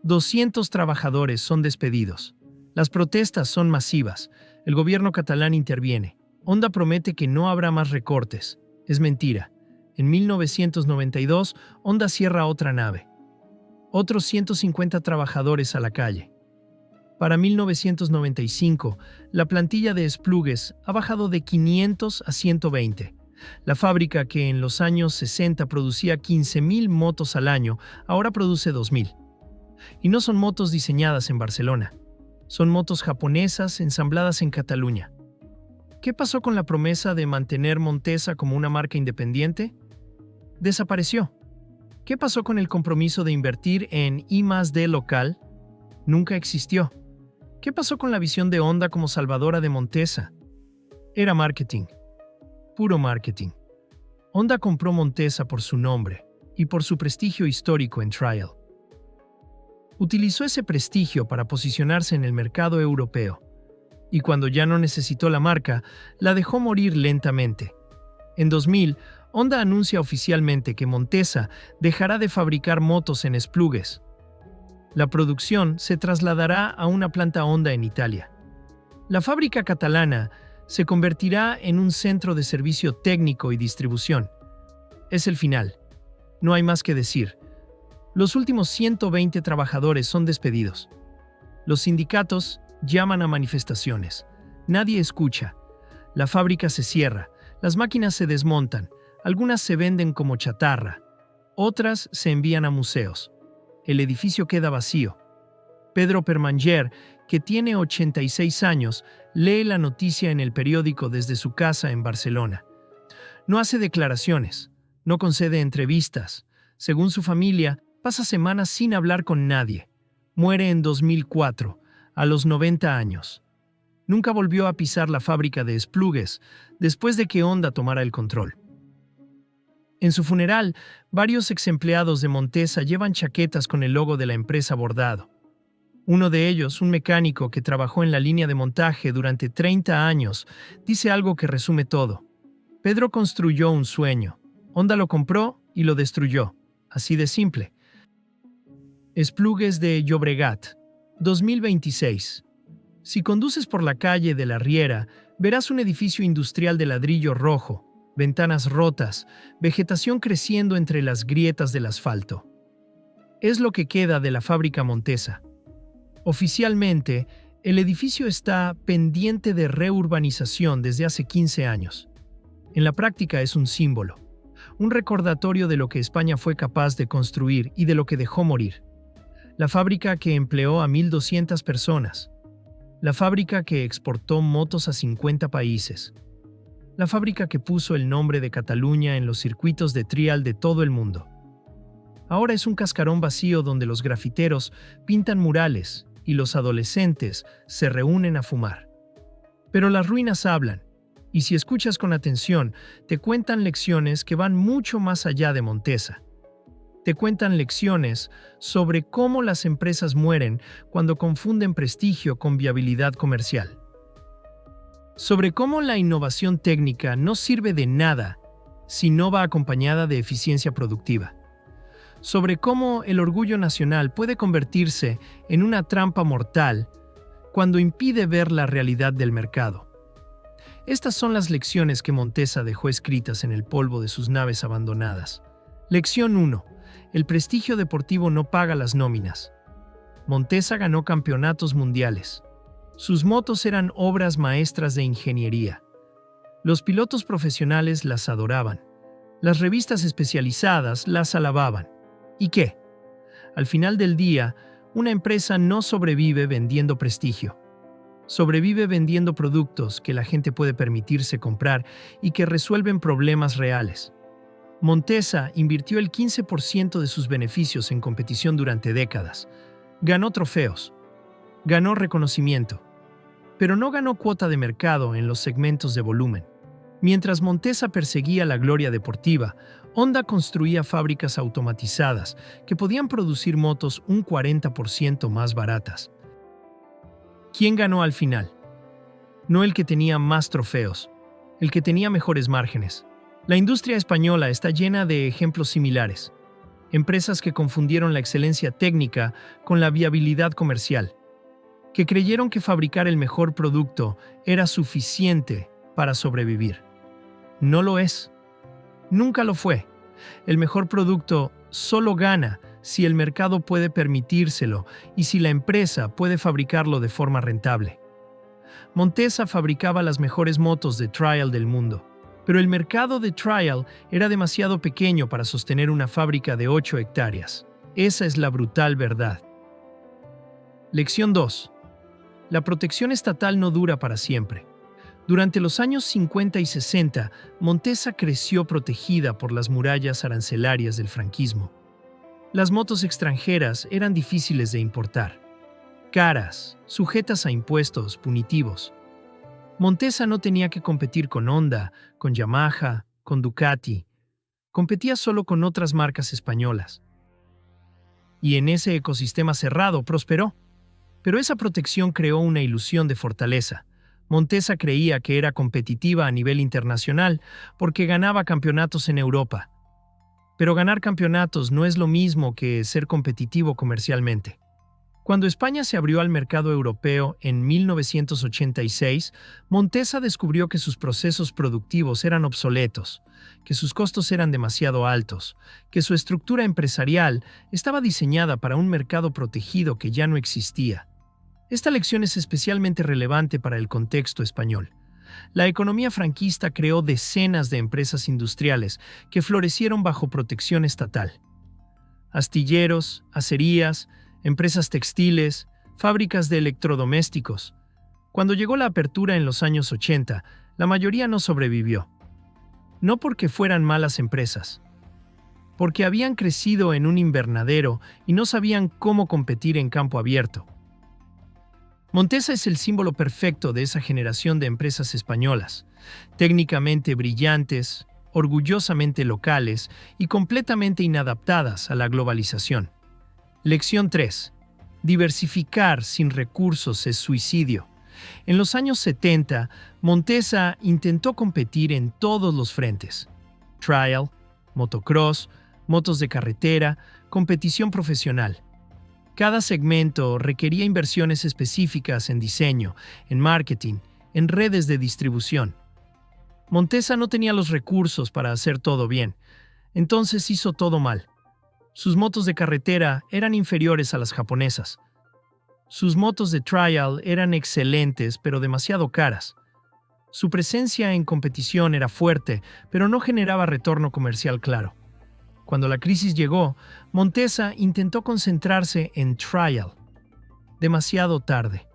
200 trabajadores son despedidos. Las protestas son masivas. El gobierno catalán interviene. Honda promete que no habrá más recortes. Es mentira. En 1992, Honda cierra otra nave. Otros 150 trabajadores a la calle. Para 1995, la plantilla de Esplugues ha bajado de 500 a 120. La fábrica que en los años 60 producía 15.000 motos al año, ahora produce 2.000. Y no son motos diseñadas en Barcelona. Son motos japonesas ensambladas en Cataluña. ¿Qué pasó con la promesa de mantener Montesa como una marca independiente? Desapareció. ¿Qué pasó con el compromiso de invertir en I+D local? Nunca existió. ¿Qué pasó con la visión de Honda como salvadora de Montesa? Era marketing. Puro marketing. Honda compró Montesa por su nombre y por su prestigio histórico en Trial. Utilizó ese prestigio para posicionarse en el mercado europeo, y cuando ya no necesitó la marca, la dejó morir lentamente. En 2000, Honda anuncia oficialmente que Montesa dejará de fabricar motos en Esplugues. La producción se trasladará a una planta Honda en Italia. La fábrica catalana se convertirá en un centro de servicio técnico y distribución. Es el final. No hay más que decir. Los últimos 120 trabajadores son despedidos. Los sindicatos llaman a manifestaciones. Nadie escucha. La fábrica se cierra. Las máquinas se desmontan. Algunas se venden como chatarra. Otras se envían a museos. El edificio queda vacío. Pedro Permanger, que tiene 86 años, lee la noticia en el periódico desde su casa en Barcelona. No hace declaraciones, no concede entrevistas. Según su familia, pasa semanas sin hablar con nadie. Muere en 2004, a los 90 años. Nunca volvió a pisar la fábrica de Esplugues después de que Honda tomara el control. En su funeral, varios exempleados de Montesa llevan chaquetas con el logo de la empresa bordado. Uno de ellos, un mecánico que trabajó en la línea de montaje durante 30 años, dice algo que resume todo. Pedro construyó un sueño. Honda lo compró y lo destruyó. Así de simple. Esplugues de Llobregat, 2026. Si conduces por la calle de la Riera, verás un edificio industrial de ladrillo rojo, ventanas rotas, vegetación creciendo entre las grietas del asfalto. Es lo que queda de la fábrica Montesa. Oficialmente, el edificio está pendiente de reurbanización desde hace 15 años. En la práctica es un símbolo, un recordatorio de lo que España fue capaz de construir y de lo que dejó morir. La fábrica que empleó a 1.200 personas. La fábrica que exportó motos a 50 países. La fábrica que puso el nombre de Cataluña en los circuitos de trial de todo el mundo. Ahora es un cascarón vacío donde los grafiteros pintan murales y los adolescentes se reúnen a fumar. Pero las ruinas hablan, y si escuchas con atención, te cuentan lecciones que van mucho más allá de Montesa. Te cuentan lecciones sobre cómo las empresas mueren cuando confunden prestigio con viabilidad comercial. Sobre cómo la innovación técnica no sirve de nada si no va acompañada de eficiencia productiva. Sobre cómo el orgullo nacional puede convertirse en una trampa mortal cuando impide ver la realidad del mercado. Estas son las lecciones que Montesa dejó escritas en el polvo de sus naves abandonadas. Lección 1. El prestigio deportivo no paga las nóminas. Montesa ganó campeonatos mundiales. Sus motos eran obras maestras de ingeniería. Los pilotos profesionales las adoraban. Las revistas especializadas las alababan. ¿Y qué? Al final del día, una empresa no sobrevive vendiendo prestigio. Sobrevive vendiendo productos que la gente puede permitirse comprar y que resuelven problemas reales. Montesa invirtió el 15% de sus beneficios en competición durante décadas. Ganó trofeos, ganó reconocimiento, pero no ganó cuota de mercado en los segmentos de volumen. Mientras Montesa perseguía la gloria deportiva, Honda construía fábricas automatizadas que podían producir motos un 40% más baratas. ¿Quién ganó al final? No el que tenía más trofeos, el que tenía mejores márgenes. La industria española está llena de ejemplos similares. Empresas que confundieron la excelencia técnica con la viabilidad comercial, que creyeron que fabricar el mejor producto era suficiente para sobrevivir. No lo es. Nunca lo fue. El mejor producto solo gana si el mercado puede permitírselo y si la empresa puede fabricarlo de forma rentable. Montesa fabricaba las mejores motos de trial del mundo, pero el mercado de trial era demasiado pequeño para sostener una fábrica de 8 hectáreas. Esa es la brutal verdad. Lección 2. La protección estatal no dura para siempre. Durante los años 50 y 60, Montesa creció protegida por las murallas arancelarias del franquismo. Las motos extranjeras eran difíciles de importar, caras, sujetas a impuestos punitivos. Montesa no tenía que competir con Honda, con Yamaha, con Ducati. Competía solo con otras marcas españolas. Y en ese ecosistema cerrado prosperó. Pero esa protección creó una ilusión de fortaleza. Montesa creía que era competitiva a nivel internacional porque ganaba campeonatos en Europa. Pero ganar campeonatos no es lo mismo que ser competitivo comercialmente. Cuando España se abrió al mercado europeo en 1986, Montesa descubrió que sus procesos productivos eran obsoletos, que sus costos eran demasiado altos, que su estructura empresarial estaba diseñada para un mercado protegido que ya no existía. Esta lección es especialmente relevante para el contexto español. La economía franquista creó decenas de empresas industriales que florecieron bajo protección estatal. Astilleros, acerías, empresas textiles, fábricas de electrodomésticos. Cuando llegó la apertura en los años 80, la mayoría no sobrevivió. No porque fueran malas empresas, porque habían crecido en un invernadero y no sabían cómo competir en campo abierto. Montesa es el símbolo perfecto de esa generación de empresas españolas, técnicamente brillantes, orgullosamente locales y completamente inadaptadas a la globalización. Lección 3. Diversificar sin recursos es suicidio. En los años 70, Montesa intentó competir en todos los frentes: trial, motocross, motos de carretera, competición profesional. Cada segmento requería inversiones específicas en diseño, en marketing, en redes de distribución. Montesa no tenía los recursos para hacer todo bien, entonces hizo todo mal. Sus motos de carretera eran inferiores a las japonesas. Sus motos de trial eran excelentes, pero demasiado caras. Su presencia en competición era fuerte, pero no generaba retorno comercial claro. Cuando la crisis llegó, Montesa intentó concentrarse en trial. Demasiado tarde.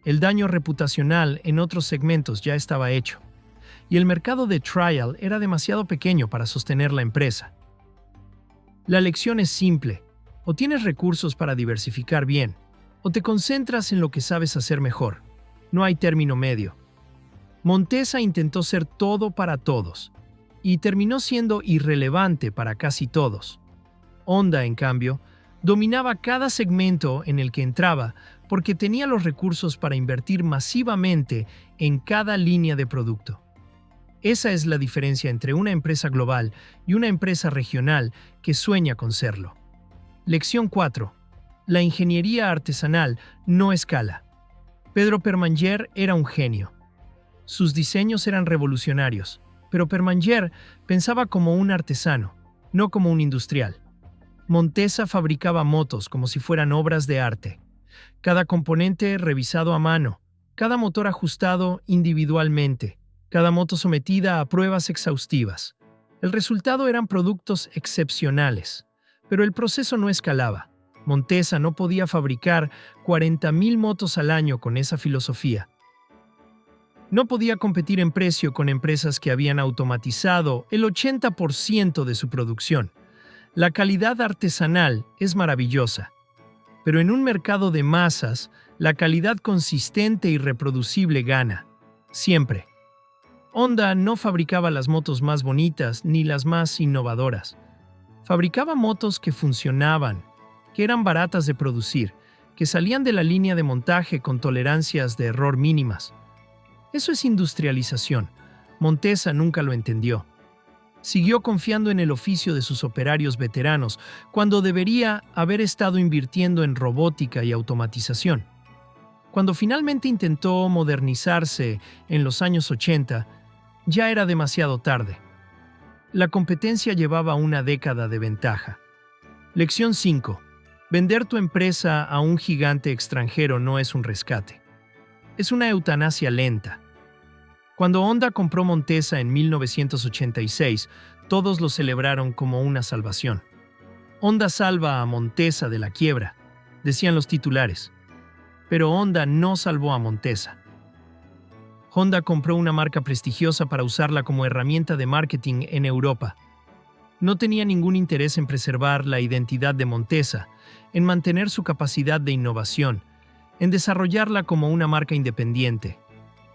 El daño reputacional en otros segmentos ya estaba hecho, y el mercado de trial era demasiado pequeño para sostener la empresa. La lección es simple: o tienes recursos para diversificar bien, o te concentras en lo que sabes hacer mejor. No hay término medio. Montesa intentó ser todo para todos, y terminó siendo irrelevante para casi todos. Honda, en cambio, dominaba cada segmento en el que entraba porque tenía los recursos para invertir masivamente en cada línea de producto. Esa es la diferencia entre una empresa global y una empresa regional que sueña con serlo. Lección 4. La ingeniería artesanal no escala. Pedro Permanyer era un genio. Sus diseños eran revolucionarios, pero Permanyer pensaba como un artesano, no como un industrial. Montesa fabricaba motos como si fueran obras de arte. Cada componente revisado a mano, cada motor ajustado individualmente, cada moto sometida a pruebas exhaustivas. El resultado eran productos excepcionales, pero el proceso no escalaba. Montesa no podía fabricar 40,000 motos al año con esa filosofía. No podía competir en precio con empresas que habían automatizado el 80% de su producción. La calidad artesanal es maravillosa, pero en un mercado de masas, la calidad consistente y reproducible gana. Siempre. Honda no fabricaba las motos más bonitas ni las más innovadoras. Fabricaba motos que funcionaban, que eran baratas de producir, que salían de la línea de montaje con tolerancias de error mínimas. Eso es industrialización. Montesa nunca lo entendió. Siguió confiando en el oficio de sus operarios veteranos, cuando debería haber estado invirtiendo en robótica y automatización. Cuando finalmente intentó modernizarse en los años 80, ya era demasiado tarde. La competencia llevaba una década de ventaja. Lección 5. Vender tu empresa a un gigante extranjero no es un rescate. Es una eutanasia lenta. Cuando Honda compró Montesa en 1986, todos lo celebraron como una salvación. Honda salva a Montesa de la quiebra, decían los titulares. Pero Honda no salvó a Montesa. Honda compró una marca prestigiosa para usarla como herramienta de marketing en Europa. No tenía ningún interés en preservar la identidad de Montesa, en mantener su capacidad de innovación, en desarrollarla como una marca independiente.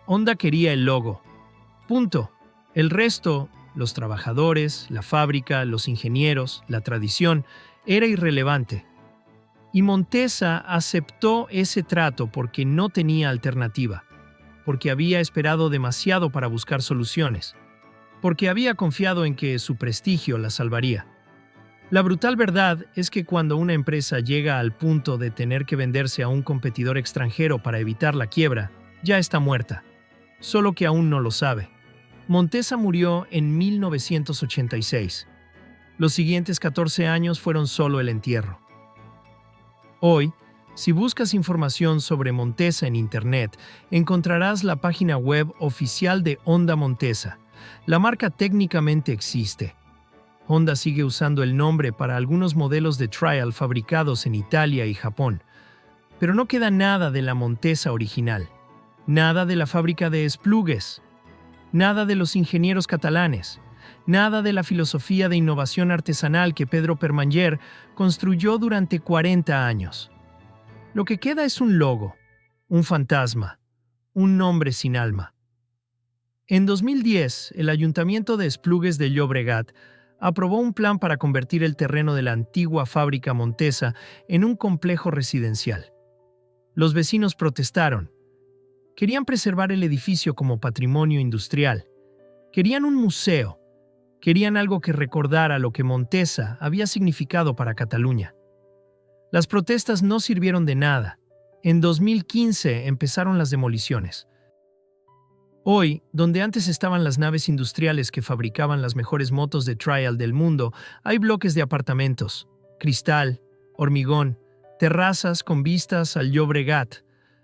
Honda quería el logo. Punto. El resto, los trabajadores, la fábrica, los ingenieros, la tradición, era irrelevante. Y Montesa aceptó ese trato porque no tenía alternativa, porque había esperado demasiado para buscar soluciones, porque había confiado en que su prestigio la salvaría. La brutal verdad es que cuando una empresa llega al punto de tener que venderse a un competidor extranjero para evitar la quiebra, ya está muerta, solo que aún no lo sabe. Montesa murió en 1986. Los siguientes 14 años fueron solo el entierro. Hoy, si buscas información sobre Montesa en Internet, encontrarás la página web oficial de Honda Montesa. La marca técnicamente existe. Honda sigue usando el nombre para algunos modelos de trial fabricados en Italia y Japón. Pero no queda nada de la Montesa original. Nada de la fábrica de Esplugues. Nada de los ingenieros catalanes. Nada de la filosofía de innovación artesanal que Pedro Permanyer construyó durante 40 años. Lo que queda es un logo, un fantasma, un nombre sin alma. En 2010, el Ayuntamiento de Esplugues de Llobregat aprobó un plan para convertir el terreno de la antigua fábrica Montesa en un complejo residencial. Los vecinos protestaron. Querían preservar el edificio como patrimonio industrial. Querían un museo. Querían algo que recordara lo que Montesa había significado para Cataluña. Las protestas no sirvieron de nada. En 2015 empezaron las demoliciones. Hoy, donde antes estaban las naves industriales que fabricaban las mejores motos de trial del mundo, hay bloques de apartamentos, cristal, hormigón, terrazas con vistas al Llobregat,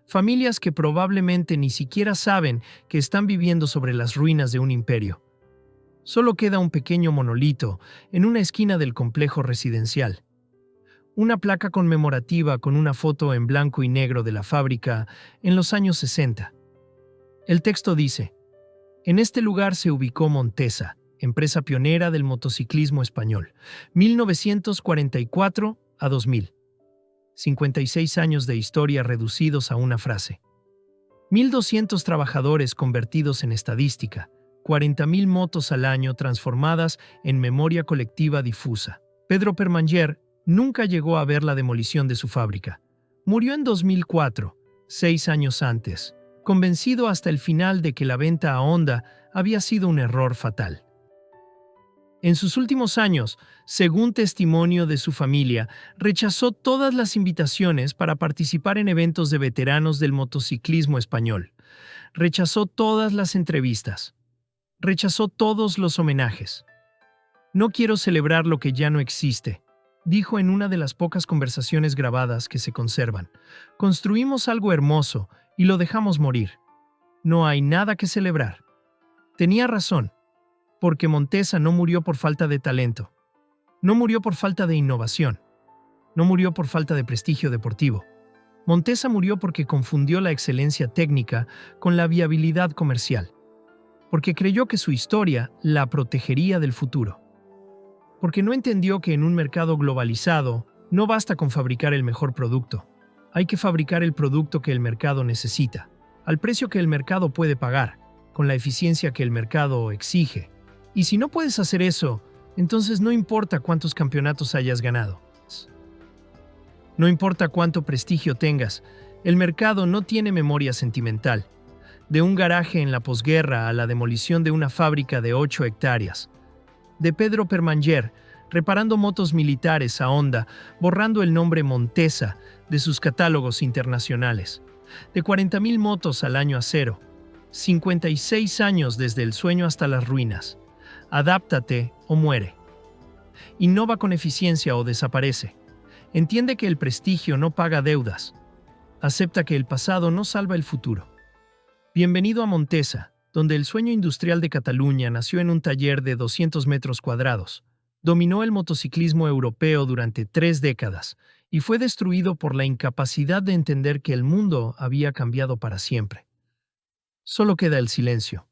familias que probablemente ni siquiera saben que están viviendo sobre las ruinas de un imperio. Solo queda un pequeño monolito en una esquina del complejo residencial. Una placa conmemorativa con una foto en blanco y negro de la fábrica en los años 60. El texto dice: en este lugar se ubicó Montesa, empresa pionera del motociclismo español, 1944 a 2000. 56 años de historia reducidos a una frase. 1.200 trabajadores convertidos en estadística, 40.000 motos al año transformadas en memoria colectiva difusa. Pedro Permanyer nunca llegó a ver la demolición de su fábrica. Murió en 2004, 6 años antes, convencido hasta el final de que la venta a Honda había sido un error fatal. En sus últimos años, según testimonio de su familia, rechazó todas las invitaciones para participar en eventos de veteranos del motociclismo español. Rechazó todas las entrevistas. Rechazó todos los homenajes. No quiero celebrar lo que ya no existe, dijo en una de las pocas conversaciones grabadas que se conservan. Construimos algo hermoso y lo dejamos morir. No hay nada que celebrar. Tenía razón, porque Montesa no murió por falta de talento. No murió por falta de innovación. No murió por falta de prestigio deportivo. Montesa murió porque confundió la excelencia técnica con la viabilidad comercial, porque creyó que su historia la protegería del futuro, porque no entendió que en un mercado globalizado no basta con fabricar el mejor producto, hay que fabricar el producto que el mercado necesita, al precio que el mercado puede pagar, con la eficiencia que el mercado exige. Y si no puedes hacer eso, entonces no importa cuántos campeonatos hayas ganado. No importa cuánto prestigio tengas, el mercado no tiene memoria sentimental. De un garaje en la posguerra a la demolición de una fábrica de 8 hectáreas. De Pedro Permanger, reparando motos militares a Honda, borrando el nombre Montesa de sus catálogos internacionales. De 40.000 motos al año a cero. 56 años desde el sueño hasta las ruinas. Adáptate o muere. Innova con eficiencia o desaparece. Entiende que el prestigio no paga deudas. Acepta que el pasado no salva el futuro. Bienvenido a Montesa, donde el sueño industrial de Cataluña nació en un taller de 200 metros cuadrados. Dominó el motociclismo europeo durante 3 décadas y fue destruido por la incapacidad de entender que el mundo había cambiado para siempre. Solo queda el silencio.